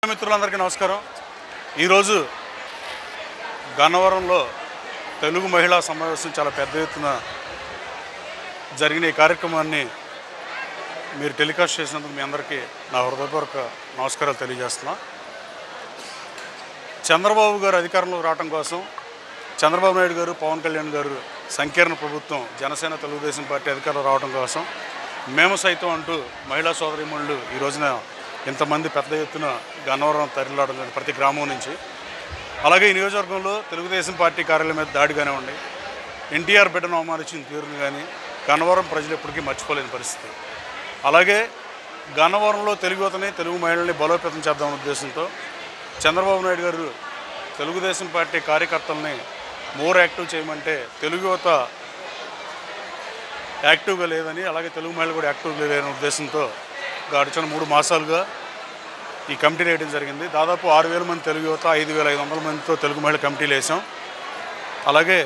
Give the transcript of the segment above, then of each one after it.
మిత్రులందరికీ నమస్కారం. ఈరోజు గన్నవరంలో తెలుగు మహిళా సమావేశం చాలా పెద్ద ఎత్తున జరిగిన ఈ కార్యక్రమాన్ని మీరు టెలికాస్ట్ చేసినందుకు మీ అందరికీ నా హృదయపూర్వక నమస్కారాలు తెలియజేస్తున్నా. చంద్రబాబు గారు అధికారంలోకి రావడం కోసం చంద్రబాబు నాయుడు గారు, పవన్ కళ్యాణ్ గారు సంకీర్ణ ప్రభుత్వం, జనసేన, తెలుగుదేశం పార్టీ అధికారంలో రావడం కోసం మేము సైతం అంటూ మహిళా సోదరీమణులు ఈ రోజున ఇంతమంది పెద్ద ఎత్తున గన్నవరం తరలిరావడం జరిగింది ప్రతి గ్రామం నుంచి. అలాగే ఈ నియోజకవర్గంలో తెలుగుదేశం పార్టీ కార్యాలయం మీద దాడి కానివ్వండి, ఎన్టీఆర్ బిడ్డను అవమానించిన తీరును కానీ గన్నవరం ప్రజలు ఎప్పటికీ మర్చిపోలేని పరిస్థితి. అలాగే గన్నవరంలో తెలుగు యువతని, తెలుగు మహిళల్ని బలోపేతం చేద్దామనే ఉద్దేశంతో చంద్రబాబు నాయుడు గారు తెలుగుదేశం పార్టీ కార్యకర్తల్ని మోర్ యాక్టివ్ చేయమంటే తెలుగు యువత యాక్టివ్గా లేదని, అలాగే తెలుగు మహిళలు కూడా యాక్టివ్గా లేదనే ఉద్దేశంతో గడిచిన 3 మాసాలుగా ఈ కమిటీ వేయడం జరిగింది. దాదాపు 6,000 మంది తెలుగు యువత, 5,500 మందితో తెలుగు మహిళ కమిటీలు వేసాం. అలాగే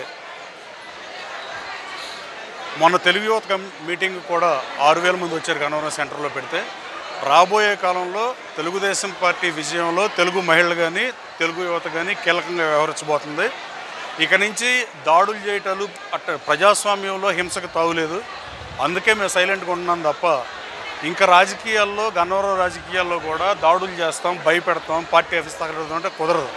మొన్న తెలుగు యువత మీటింగ్ కూడా 6,000 మంది వచ్చారు గన్నవరం సెంటర్లో పెడితే. రాబోయే కాలంలో తెలుగుదేశం పార్టీ విజయంలో తెలుగు మహిళలు కానీ, తెలుగు యువత కానీ కీలకంగా వ్యవహరించబోతుంది. ఇక నుంచి దాడులు చేయటాలు ప్రజాస్వామ్యంలో హింసకు తావులేదు. అందుకే మేము సైలెంట్గా ఉంటున్నాం తప్ప ఇంకా రాజకీయాల్లో, గన్నవరం రాజకీయాల్లో కూడా దాడులు చేస్తాం, భయపెడతాం, పార్టీ ఆఫీస్ తగలడం అంటే కుదరదు.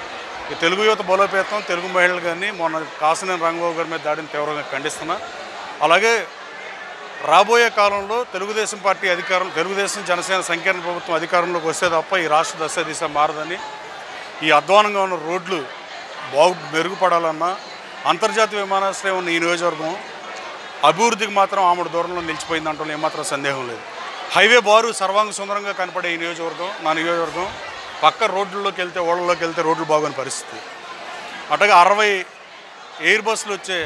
ఈ తెలుగు యువత బలోపేతం, తెలుగు మహిళలు కానీ మొన్న కాసినేని రంగబాబు గారి మీద దాడిని తీవ్రంగా ఖండిస్తున్నా. అలాగే రాబోయే కాలంలో తెలుగుదేశం పార్టీ అధికారం, తెలుగుదేశం జనసేన సంకీర్ణ ప్రభుత్వం అధికారంలోకి వస్తే తప్ప ఈ రాష్ట్ర దశ దిశ మారదని, ఈ అధ్వానంగా ఉన్న రోడ్లు మెరుగుపడాలన్నా అంతర్జాతీయ విమానాశ్రయం ఉన్న ఈ నియోజకవర్గం అభివృద్ధికి మాత్రం ఆమెడు దూరంలో నిలిచిపోయింది అంటూ ఏమాత్రం సందేహం లేదు. హైవే బారు సర్వాంగ సుందరంగా కనపడే ఈ నియోజకవర్గం, నా నియోజకవర్గం పక్క రోడ్లలోకి వెళ్తే, ఓళ్ళలోకి వెళ్తే రోడ్లు బాగోని పరిస్థితి. అట్లాగే 60 ఎయిర్ బస్సులు వచ్చే,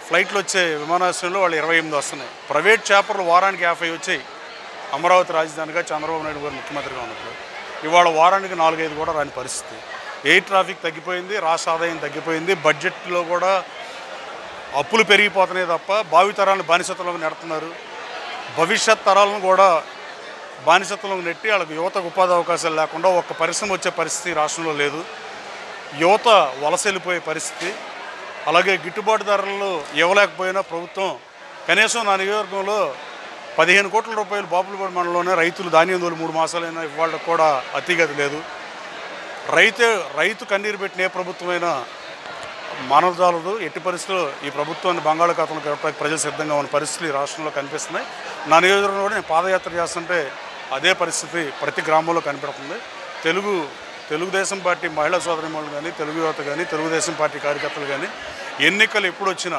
ఫ్లైట్లు వచ్చే విమానాశ్రయంలో వాళ్ళు 28 వస్తున్నాయి. ప్రైవేట్ చేపర్లు వారానికి 50 వచ్చాయి. అమరావతి రాజధానిగా చంద్రబాబు నాయుడు గారు ముఖ్యమంత్రిగా ఉన్నప్పుడు ఇవాళ వారానికి 4-5 కూడా రాని పరిస్థితి. ఎయిర్ ట్రాఫిక్ తగ్గిపోయింది, రాష్ట్ర ఆదాయం తగ్గిపోయింది. బడ్జెట్లో కూడా అప్పులు పెరిగిపోతున్నాయి తప్ప భావితరాలను బానిసత్వంలోకి నెడుతున్నారు. భవిష్యత్ తరాలను కూడా బానిసత్వంలోకి నెట్టి వాళ్ళకి యువతకు ఉపాధి అవకాశాలు లేకుండా ఒక్క పరిశ్రమ వచ్చే పరిస్థితి రాష్ట్రంలో లేదు. యువత వలస వెళ్ళిపోయే పరిస్థితి. అలాగే గిట్టుబాటు ధరలు ఇవ్వలేకపోయినా ప్రభుత్వం కనీసం నా నియోజకవర్గంలో 15 కోట్ల రూపాయలు బాపులపాడు మండలంలోనే రైతులు ధాన్యం తోలు 3 మాసాలైనా ఇవాళ కూడా అతిగతి లేదు. రైతు కన్నీరు పెట్టిన ఏ ప్రభుత్వమైనా మానవజాలదు. ఎట్టి పరిస్థితుల్లో ఈ ప్రభుత్వాన్ని బంగాళాఖాతంలో గడపడానికి ప్రజలు సిద్ధంగా ఉన్న పరిస్థితులు ఈ రాష్ట్రంలో కనిపిస్తున్నాయి. నా నియోజకవర్గంలో కూడా నేను పాదయాత్ర చేస్తుంటే అదే పరిస్థితి ప్రతి గ్రామంలో కనిపెడుతుంది. తెలుగుదేశం పార్టీ మహిళా సోదరీమణులు కానీ, తెలుగు యువత కానీ, తెలుగుదేశం పార్టీ కార్యకర్తలు కానీ, ఎన్నికలు ఎప్పుడు వచ్చినా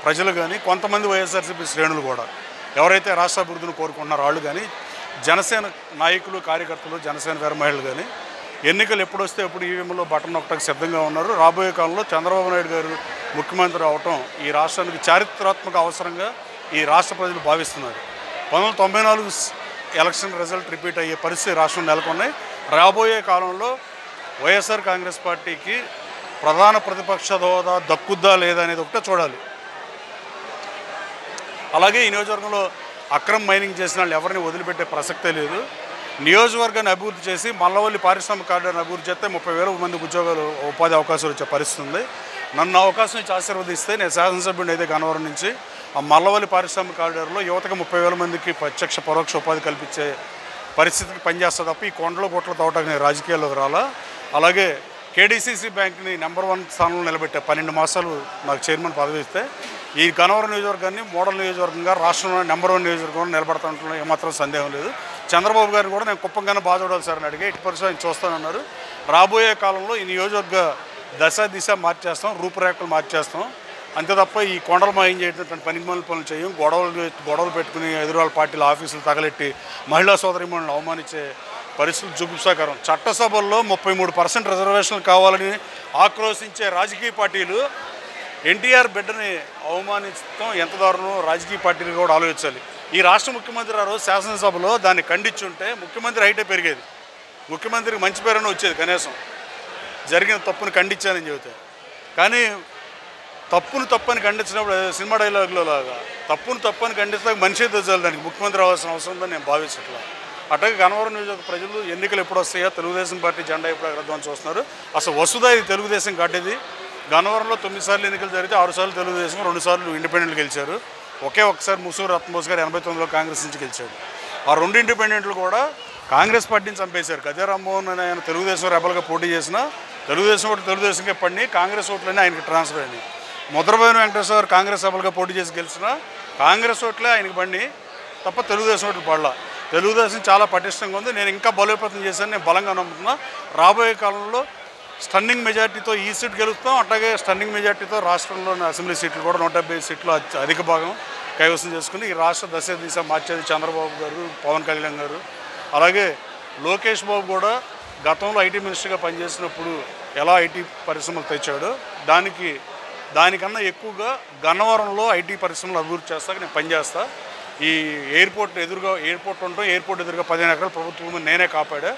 ప్రజలు కానీ, కొంతమంది వైఎస్ఆర్సీపీ శ్రేణులు కూడా ఎవరైతే రాష్ట్ర అభివృద్ధిని కోరుకుంటున్నారో వాళ్ళు కానీ, జనసేన నాయకులు, కార్యకర్తలు, జనసేన వీర మహిళలు కానీ ఎన్నికలు ఎప్పుడు వస్తే ఎప్పుడు ఈవీఎంలో బటన్ నొక్కడానికి సిద్ధంగా ఉన్నారు. రాబోయే కాలంలో చంద్రబాబు నాయుడు గారు ముఖ్యమంత్రి అవటం ఈ రాష్ట్రానికి చారిత్రాత్మక అవసరంగా ఈ రాష్ట్ర ప్రజలు భావిస్తున్నారు. 1994 ఎలక్షన్ రిజల్ట్ రిపీట్ అయ్యే పరిస్థితి రాష్ట్రం నెలకొన్నాయి. రాబోయే కాలంలో వైఎస్ఆర్ కాంగ్రెస్ పార్టీకి ప్రధాన ప్రతిపక్ష హోదా దక్కుద్దా లేదా అనేది ఒకటే చూడాలి. అలాగే ఈ నియోజకవర్గంలో అక్రమ మైనింగ్ చేసిన వాళ్ళు ఎవరిని వదిలిపెట్టే ప్రసక్తే లేదు. నియోజకవర్గాన్ని అభివృద్ధి చేసి మల్లవల్లి పారిశ్రామిక కారిడార్ని అభివృద్ధి చేస్తే 30,000 మందికి ఉద్యోగాలు, ఉపాధి అవకాశాలు వచ్చే పరిస్థితి ఉంది. నన్ను అవకాశం ఇచ్చి ఆశీర్వదిస్తే నేను శాసనసభ్యుడిని అయితే గన్నవరం నుంచి ఆ మల్లవల్లి పారిశ్రామిక కారిడార్లో యువతకు 30,000 మందికి ప్రత్యక్ష పరోక్ష ఉపాధి కల్పించే పరిస్థితికి పనిచేస్తా తప్ప ఈ కొండలు గుట్ల తోటకు నేను రాజకీయాల్లోకి రాలా. అలాగే కేడీసీసీ బ్యాంక్ని నెంబర్ 1 స్థానంలో నిలబెట్టే 12 మాసాలు నాకు చైర్మన్ పదవి ఇస్తే ఈ గన్నవరం నియోజకవర్గాన్ని మోడల్ నియోజకవర్గంగా రాష్ట్రంలో నెంబర్ 1 నియోజకవర్గంగా నిలబడతాంట్లో ఏమాత్రం సందేహం లేదు. చంద్రబాబు గారిని కూడా నేను కుప్పంగానే బాగా చూడాలి సార్ అని అడిగే, ఇటు పరిస్థితి ఆయన చూస్తానన్నారు. రాబోయే కాలంలో ఈ నియోజకవర్గ దశ దిశ మార్చేస్తాం, రూపురేఖలు మార్చేస్తాం. అంతే తప్ప ఈ కొండలు మాయం చేయటువంటి పనికిమాలిన పనులు చేయం. గొడవలు పెట్టుకుని ఎదురువాళ్ళ పార్టీల ఆఫీసులు తగలెట్టి మహిళా సోదరీమణులను అవమానించే పరిస్థితులు జుగుప్సాకరం. చట్టసభల్లో 33% రిజర్వేషన్లు కావాలని ఆక్రోశించే రాజకీయ పార్టీలు ఎన్టీఆర్ బిడ్డని అవమానించడం ఎంత దారుణం రాజకీయ పార్టీలు కూడా ఆలోచించాలి. ఈ రాష్ట్ర ముఖ్యమంత్రి ఆ రోజు శాసనసభలో దాన్ని ఖండించుంటే ముఖ్యమంత్రి హైటే పెరిగేది, ముఖ్యమంత్రికి మంచి పేరైనా వచ్చేది. కనీసం జరిగిన తప్పును ఖండించానని చెబితే. కానీ తప్పని ఖండించినప్పుడు సినిమా డైలాగులో లాగా తప్పని ఖండిస్తే మనిషి తెచ్చాలి, దానికి ముఖ్యమంత్రి అవ్వాల్సిన అవసరం ఉందని నేను భావించట్లా. అట్లాగే గన్నవరం నియోజకవర్గ ప్రజలు ఎన్నికలు ఎప్పుడు వస్తాయో, తెలుగుదేశం పార్టీ జెండా ఎప్పుడు ఎగరద్దామని చూస్తున్నారు. అసలు వసుదా ఇది తెలుగుదేశం గడ్డది. గన్నవరంలో 9 సార్లు ఎన్నికలు జరిగితే 6 సార్లు తెలుగుదేశం, 2 సార్లు ఇండిపెండెంట్లు గెలిచారు. ఒకసారి ముసూరు రత్నబోస్ గారు 89లో కాంగ్రెస్ నుంచి గెలిచాడు. ఆ 2 ఇండిపెండెంట్లు కూడా కాంగ్రెస్ పార్టీని చంపేశారు. గద్దె రామ్మోహన్ అని ఆయన తెలుగుదేశం రెబల్గా పోటీ చేసిన తెలుగుదేశం ఓటు తెలుగుదేశంకే పడినాయి, కాంగ్రెస్ ఓట్లనే ఆయనకి ట్రాన్స్ఫర్ అయినాయి. ముద్రబోయిన వెంకటేశ్వర గారు కాంగ్రెస్ రెబల్గా పోటీ చేసి గెలిచిన కాంగ్రెస్ ఓట్లే ఆయనకి పడినాయి తప్ప తెలుగుదేశం ఓట్లు పడలా. తెలుగుదేశం చాలా పటిష్టంగా ఉంది. నేను ఇంకా బలోపేతం చేశాను, నేను బలంగా నమ్ముతున్నా. రాబోయే కాలంలో స్టన్నింగ్ మెజార్టీతో ఈ సీట్ గెలుస్తాం. అట్లాగే స్టన్నింగ్ మెజార్టీతో రాష్ట్రంలోని అసెంబ్లీ సీట్లు కూడా 175 సీట్లు అధిక భాగం కైవసం చేసుకుని ఈ రాష్ట్ర దశ దిశ మార్చేది చంద్రబాబు గారు, పవన్ కళ్యాణ్ గారు. అలాగే లోకేష్ బాబు కూడా గతంలో ఐటీ మినిస్టర్గా పనిచేసినప్పుడు ఎలా ఐటీ పరిశ్రమలు తెచ్చాడో దానికన్నా ఎక్కువగా గన్నవరంలో ఐటీ పరిశ్రమలు అభివృద్ధి చేస్తాక నేను పనిచేస్తా. ఈ ఎయిర్పోర్ట్ ఉండటం, ఎయిర్పోర్ట్ ఎదురుగా 15 ఎకరాల ప్రభుత్వ భూమిని నేనే కాపాడా.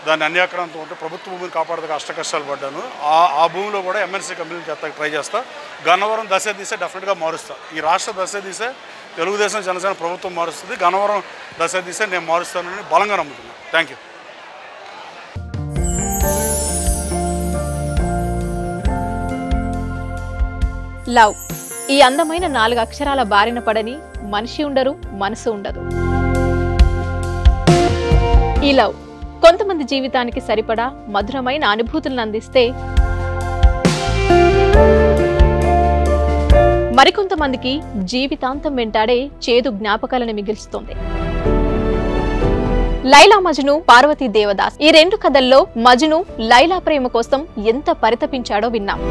దాన్ని అన్యాక్రాంతం ఉంటే ప్రభుత్వ భూమిని కాపాడదాకా కష్టాలు పడ్డాను. ఆ భూమిలో కూడా ఎంఎన్సీ కంపెనీలు చేస్తాక ట్రై చేస్తా. గన్నవరం దశ దిశ డెఫినెట్గా మారుస్తా. ఈ రాష్ట్ర దశ దిశ తెలుగుదేశం జనసేన ప్రభుత్వం మారుస్తుంది. గన్నవరం దశ దిశ నేను మారుస్తానని బలంగా నమ్ముతున్నాను. Thank you. లవ్ ఈ అందమైన 4 అక్షరాల బారిన పడని మనిషి ఉండరు, మనసు ఉండదు. ఈ లవ్ కొంతమంది జీవితానికి సరిపడా మధురమైన అనుభూతులను అందిస్తే, మరికొంతమందికి జీవితాంతం వెంటాడే చేదు జ్ఞాపకాలను మిగిల్చుతోంది. లైలా మజ్ను, పార్వతీ దేవదాస్ ఈ 2 కథల్లో మజ్ను లైలా ప్రేమ కోసం ఎంత పరితపించాడో విన్నాం.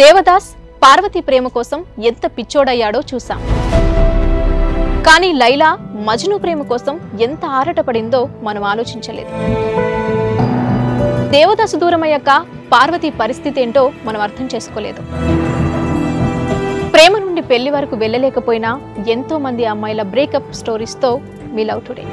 దేవదాస్ పార్వతీ ప్రేమ కోసం ఎంత పిచ్చోడయ్యాడో చూసాం. కానీ లైలా మజ్ను ప్రేమ కోసం ఎంత ఆరాటపడిందో మనం ఆలోచించలేదు. దేవదాసు దూరమయ్యాక పార్వతీ పరిస్థితి ఏంటో మనం అర్థం చేసుకోలేదు. ప్రేమ నుండి పెళ్లి వరకు వెళ్ళలేకపోయినా ఎంతో మంది అమ్మాయిల బ్రేకప్ స్టోరీస్తో వి లవ్ టుడే.